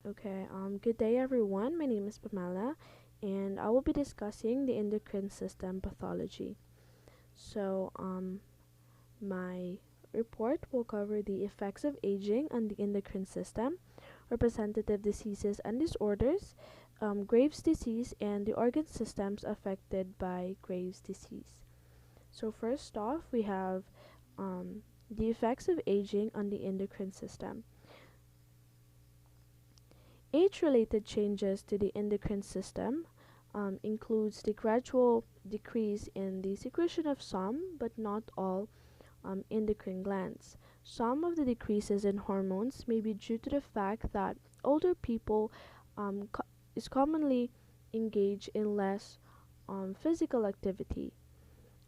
Okay, good day everyone. My name is Pamela and I will be discussing the endocrine system pathology. So, my report will cover the effects of aging on the endocrine system, representative diseases and disorders, Graves' disease, and the organ systems affected by Graves' disease. So, first off, we have the effects of aging on the endocrine system. Age-related changes to the endocrine system includes the gradual decrease in the secretion of some, but not all, endocrine glands. Some of the decreases in hormones may be due to the fact that older people is commonly engaged in less physical activity.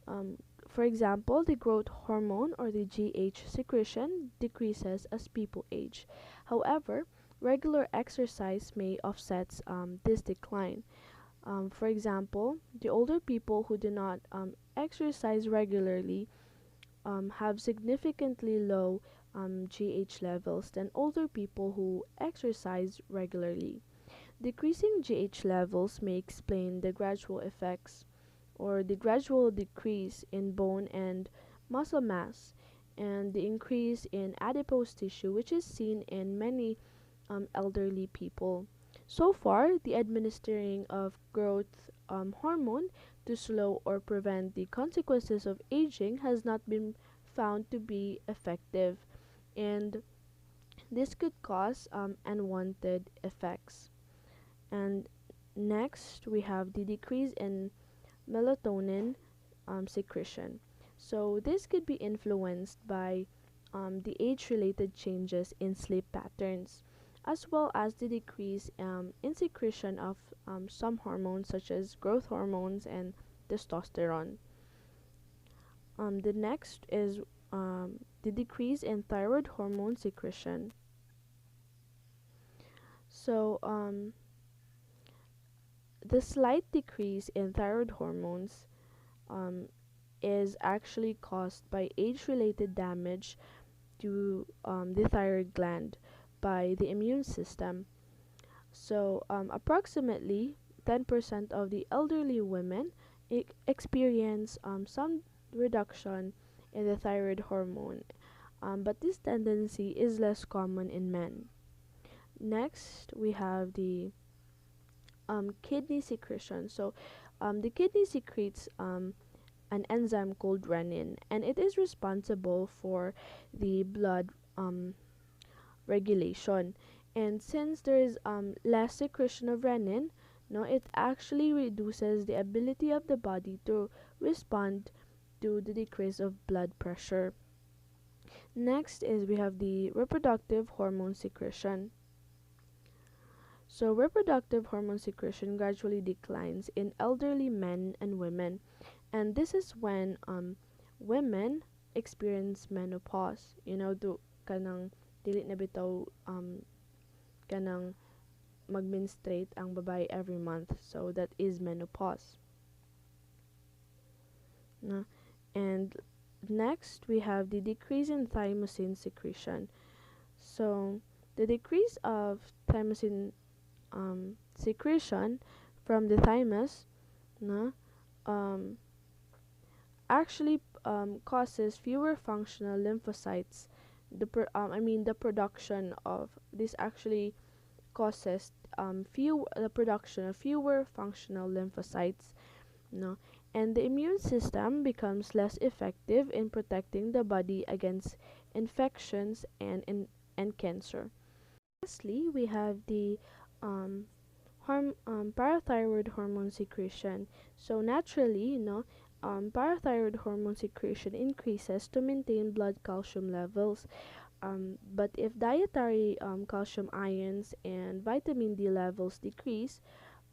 Um, for example, the growth hormone or the GH secretion decreases as people age. However, regular exercise may offset this decline. For example, the older people who do not exercise regularly have significantly low GH levels than older people who exercise regularly. Decreasing GH levels may explain the gradual effects or the gradual decrease in bone and muscle mass and the increase in adipose tissue, which is seen in many elderly people. So far, the administering of growth hormone to slow or prevent the consequences of aging has not been found to be effective, and this could cause unwanted effects. And next, we have the decrease in melatonin secretion. So, this could be influenced by the age related changes in sleep patterns, as well as the decrease in secretion of some hormones such as growth hormones and testosterone. The next is the decrease in thyroid hormone secretion. So, the slight decrease in thyroid hormones um, is actually caused by age-related damage to the thyroid gland by the immune system. So, approximately 10% of the elderly women experience some reduction in the thyroid hormone, but this tendency is less common in men. Next, we have the kidney secretion. So, the kidney secretes an enzyme called renin, and it is responsible for the blood regulation. And since there is less secretion of renin, no, it actually reduces the ability of the body to respond to the decrease of blood pressure. Next is we have the reproductive hormone secretion. So reproductive hormone secretion gradually declines in elderly men and women, and this is when women experience menopause. Do kanang dili na bitaw kanang mag-menstruate ang babae every month. So that is menopause. No? And next we have the decrease in thymosin secretion. So the decrease of thymosin secretion from the thymus, no, um, actually causes fewer functional lymphocytes. The production of this actually causes the production of fewer functional lymphocytes, no, and the immune system becomes less effective in protecting the body against infections and cancer. Lastly, we have the um, parathyroid hormone secretion. So naturally, parathyroid hormone secretion increases to maintain blood calcium levels. But if dietary calcium ions and vitamin D levels decrease,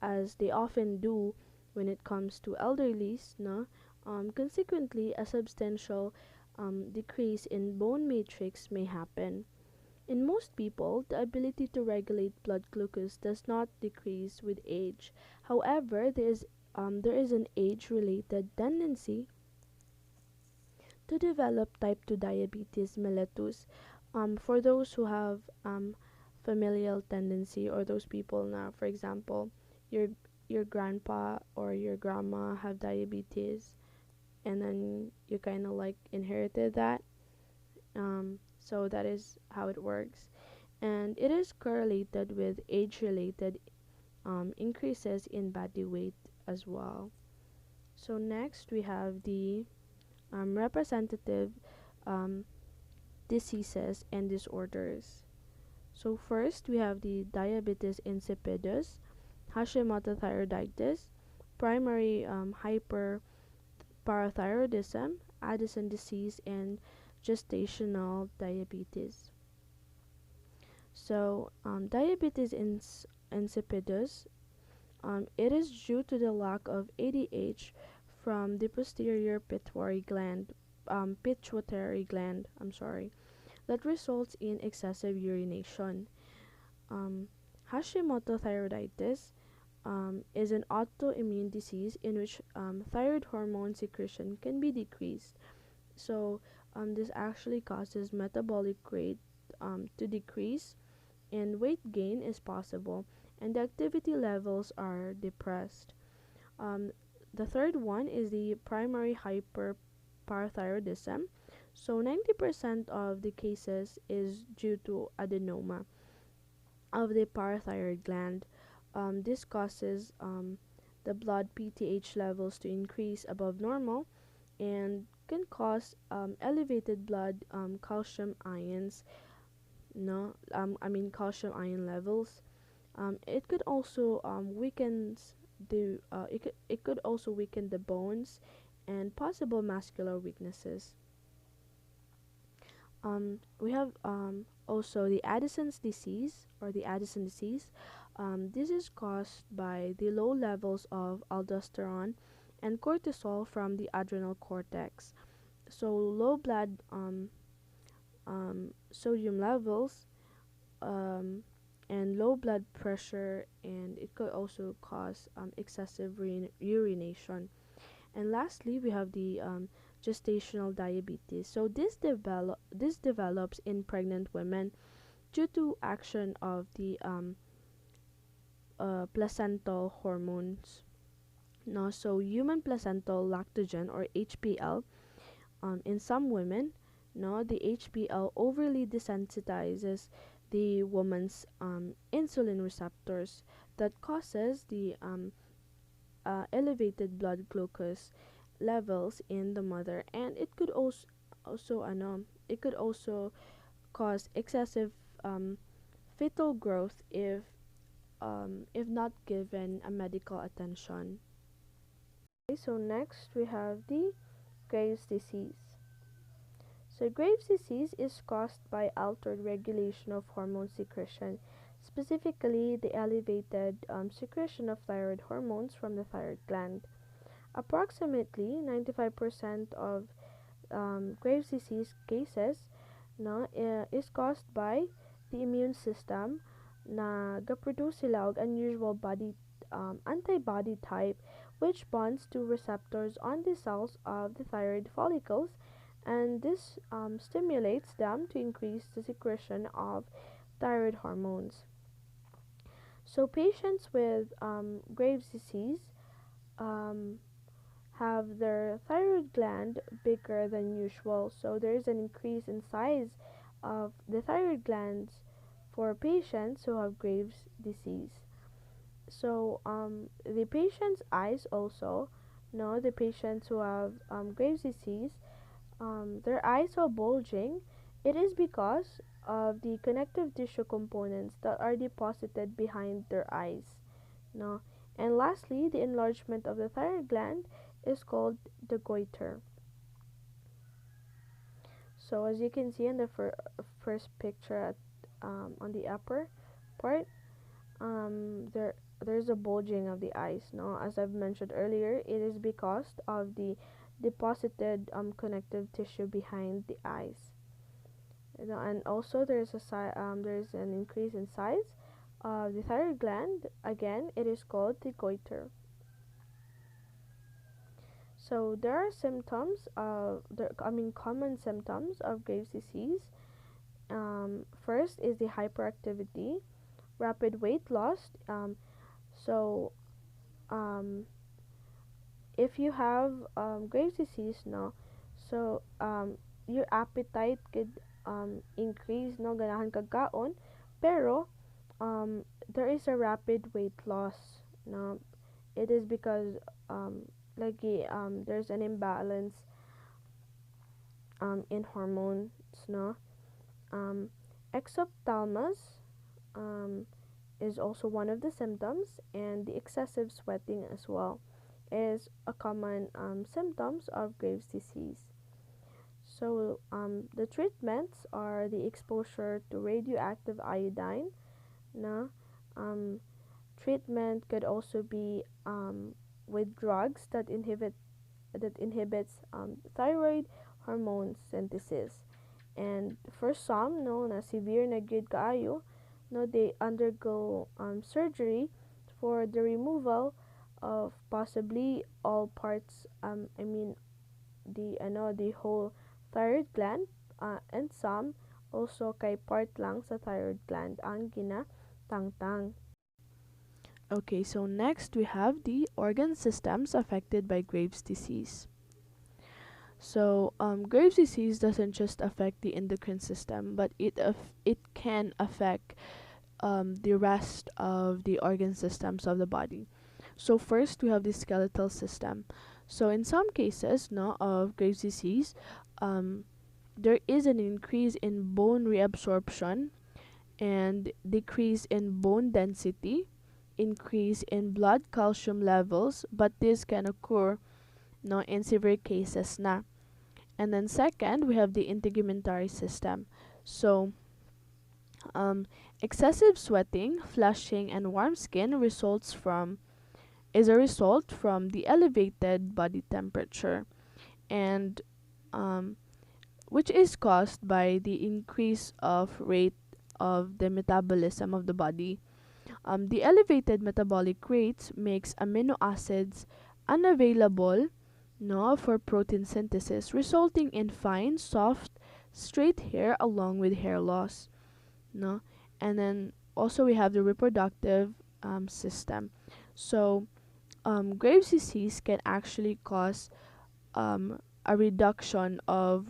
as they often do when it comes to elderlies, no, consequently a substantial decrease in bone matrix may happen. In most people, the ability to regulate blood glucose does not decrease with age. However, there is an age-related tendency to develop type 2 diabetes mellitus for those who have familial tendency, or those people now, for example, your your grandpa or your grandma have diabetes, and then you kind of like inherited that. So that is how it works, and it is correlated with age-related increases in body weight as well. So next we have the representative um, diseases and disorders. So first we have the diabetes insipidus, Hashimoto thyroiditis, primary hyperparathyroidism, Addison disease, and gestational diabetes. So diabetes insipidus, it is due to the lack of ADH from the posterior pituitary gland, that results in excessive urination. Um, Hashimoto thyroiditis is an autoimmune disease in which thyroid hormone secretion can be decreased. So this actually causes metabolic rate to decrease, and weight gain is possible, and the activity levels are depressed. Um, the third one is the primary hyperparathyroidism. So 90% of the cases is due to adenoma of the parathyroid gland. This causes the blood PTH levels to increase above normal and can cause elevated blood calcium ions. No, calcium ion levels. It could also it could also weaken the bones and possible muscular weaknesses. We have also the Addison's disease or the Addison disease. This is caused by the low levels of aldosterone and cortisol from the adrenal cortex. So low blood sodium levels um, and low blood pressure, and it could also cause excessive urination. And lastly, we have the gestational diabetes. So this develops in pregnant women due to action of the placental hormones. No, so human placental lactogen or HPL. In some women, no, the HPL overly desensitizes the woman's insulin receptors that causes the elevated blood glucose levels in the mother, and it could it could also cause excessive um, fetal growth if not given a medical attention. Okay, so next we have the Graves' disease. So Graves' disease is caused by altered regulation of hormone secretion, specifically the elevated secretion of thyroid hormones from the thyroid gland. Approximately 95% of Graves' disease cases is caused by the immune system na gaproduce sila og unusual antibody type which bonds to receptors on the cells of the thyroid follicles, and this stimulates them to increase the secretion of thyroid hormones. So patients with Graves' disease um, have their thyroid gland bigger than usual, so there is an increase in size of the thyroid glands for patients who have Graves' disease. So the patient's eyes also, no, the patients who have Graves' disease, their eyes are bulging. It is because of the connective tissue components that are deposited behind their eyes. No, and lastly, the enlargement of the thyroid gland is called the goiter. So as you can see in the first picture on the upper part, there's a bulging of the eyes. No, as I've mentioned earlier, it is because of the deposited connective tissue behind the eyes. And also there's an increase in size of the thyroid gland. Again, it is called the goiter. So there are common symptoms of Graves' disease. First is the hyperactivity, rapid weight loss. So um, if you have Graves' disease, no, so your appetite could increase, no, ganahan kag kaon, pero there is a rapid weight loss, no. It is because lagi there's an imbalance in hormones, no. Um, exophthalmos um, is also one of the symptoms, and the excessive sweating as well is a common symptoms of Graves' disease. So the treatments are the exposure to radioactive iodine. No, um, treatment could also be with drugs that inhibits thyroid hormone synthesis. And for some, no, na severe na gyud kaayo, no, they undergo surgery for the removal of possibly all parts. I mean the whole thyroid gland, and some also kay part lang sa thyroid gland ang ginatangtang. Okay, so next we have the organ systems affected by Graves' disease. So, Graves' disease doesn't just affect the endocrine system, but it can affect the rest of the organ systems of the body. So first we have the skeletal system. So in some cases, no, of Graves' disease, um, there is an increase in bone reabsorption and decrease in bone density, increase in blood calcium levels, but this can occur, no, in severe cases na. And then second, we have the integumentary system. So um, excessive sweating, flushing, and warm skin is a result from the elevated body temperature, and um, which is caused by the increase of rate of the metabolism of the body. The elevated metabolic rates makes amino acids unavailable, no, for protein synthesis, resulting in fine, soft, straight hair along with hair loss. No, and then also we have the reproductive system. So Graves' disease can actually cause a reduction of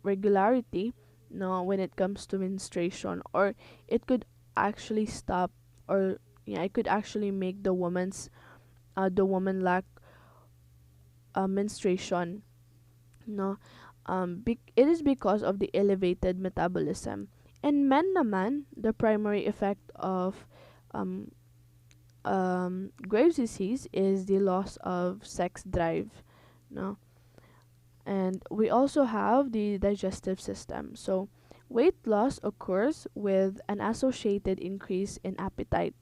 regularity, no, when it comes to menstruation, or it could actually stop, or yeah, it could actually make the woman lack menstruation, no. It is because of the elevated metabolism. In men naman, the primary effect of um, Graves' disease is the loss of sex drive, no. And we also have the digestive system. So weight loss occurs with an associated increase in appetite.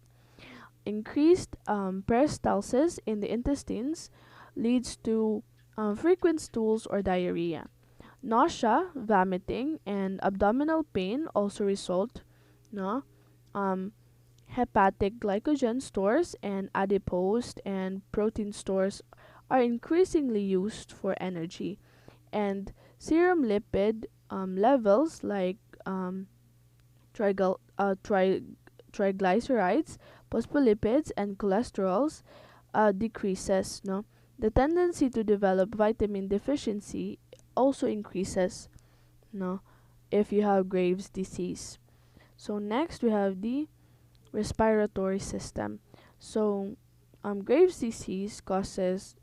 Increased peristalsis in the intestines leads to frequent stools or diarrhea. Nausea, vomiting, and abdominal pain also result, no. Um, Hepatic glycogen stores and adipose and protein stores are increasingly used for energy, and serum lipid levels like trigal- uh, tri- triglycerides, phospholipids, and cholesterols decreases. No, the tendency to develop vitamin deficiency also increases. No, if you have Graves' disease. So next we have the respiratory system. So Graves' disease causes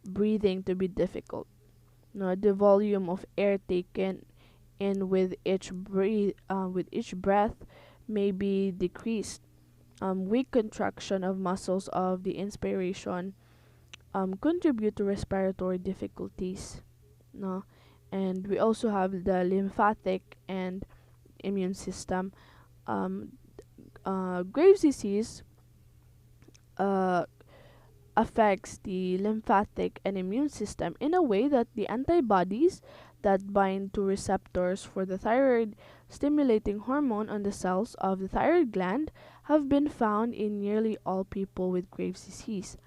breathing to be difficult. No, the volume of air taken in with each breath may be decreased. Weak contraction of muscles of the inspiration contribute to respiratory difficulties. No, and we also have the lymphatic and immune system. Um, Graves' disease uh, affects the lymphatic and immune system in a way that the antibodies that bind to receptors for the thyroid stimulating hormone on the cells of the thyroid gland have been found in nearly all people with Graves' disease.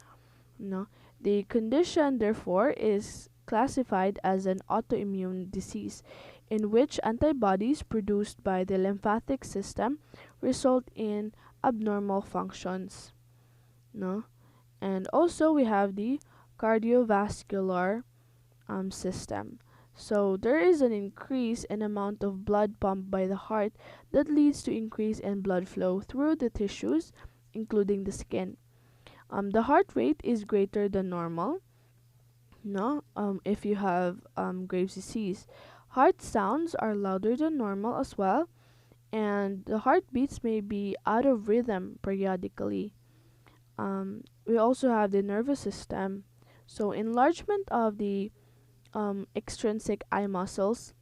No, the condition therefore is classified as an autoimmune disease. in which antibodies produced by the lymphatic system result in abnormal functions. No? And also we have the cardiovascular system. So there is an increase in amount of blood pumped by the heart that leads to increase in blood flow through the tissues, including the skin. The heart rate is greater than normal. No, if you have Graves' disease, heart sounds are louder than normal as well, and the heartbeats may be out of rhythm periodically. We also have the nervous system. So enlargement of the extrinsic eye muscles,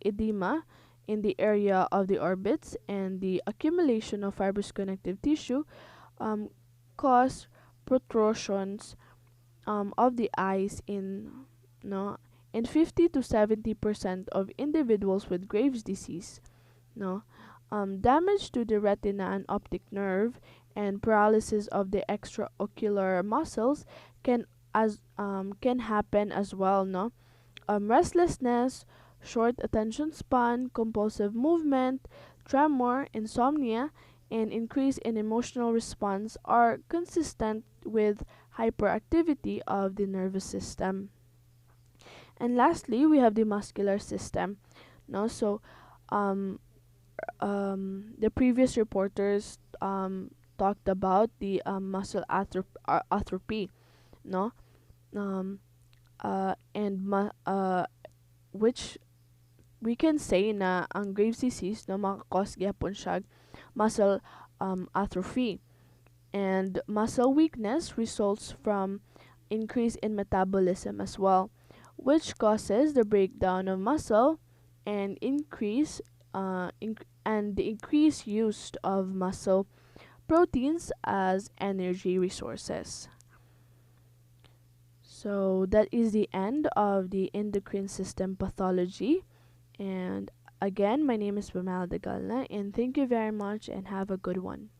edema in the area of the orbits, and the accumulation of fibrous connective tissue um, cause protrusions of the eyes no in 50 to 70% of individuals with Graves' disease. No, damage to the retina and optic nerve and paralysis of the extraocular muscles can happen as well. No, restlessness, short attention span, compulsive movement, tremor, insomnia, and increase in emotional response are consistent with hyperactivity of the nervous system. And lastly, we have the muscular system. No, so the previous reporters talked about the muscle atrophy. No, um, and which we can say na ang Graves' disease no makakos gyapon siya muscle atrophy, and muscle weakness results from increase in metabolism as well, which causes the breakdown of muscle and the increased use of muscle proteins as energy resources. So that is the end of the endocrine system pathology. And again, my name is Pamela Degalna, and thank you very much and have a good one.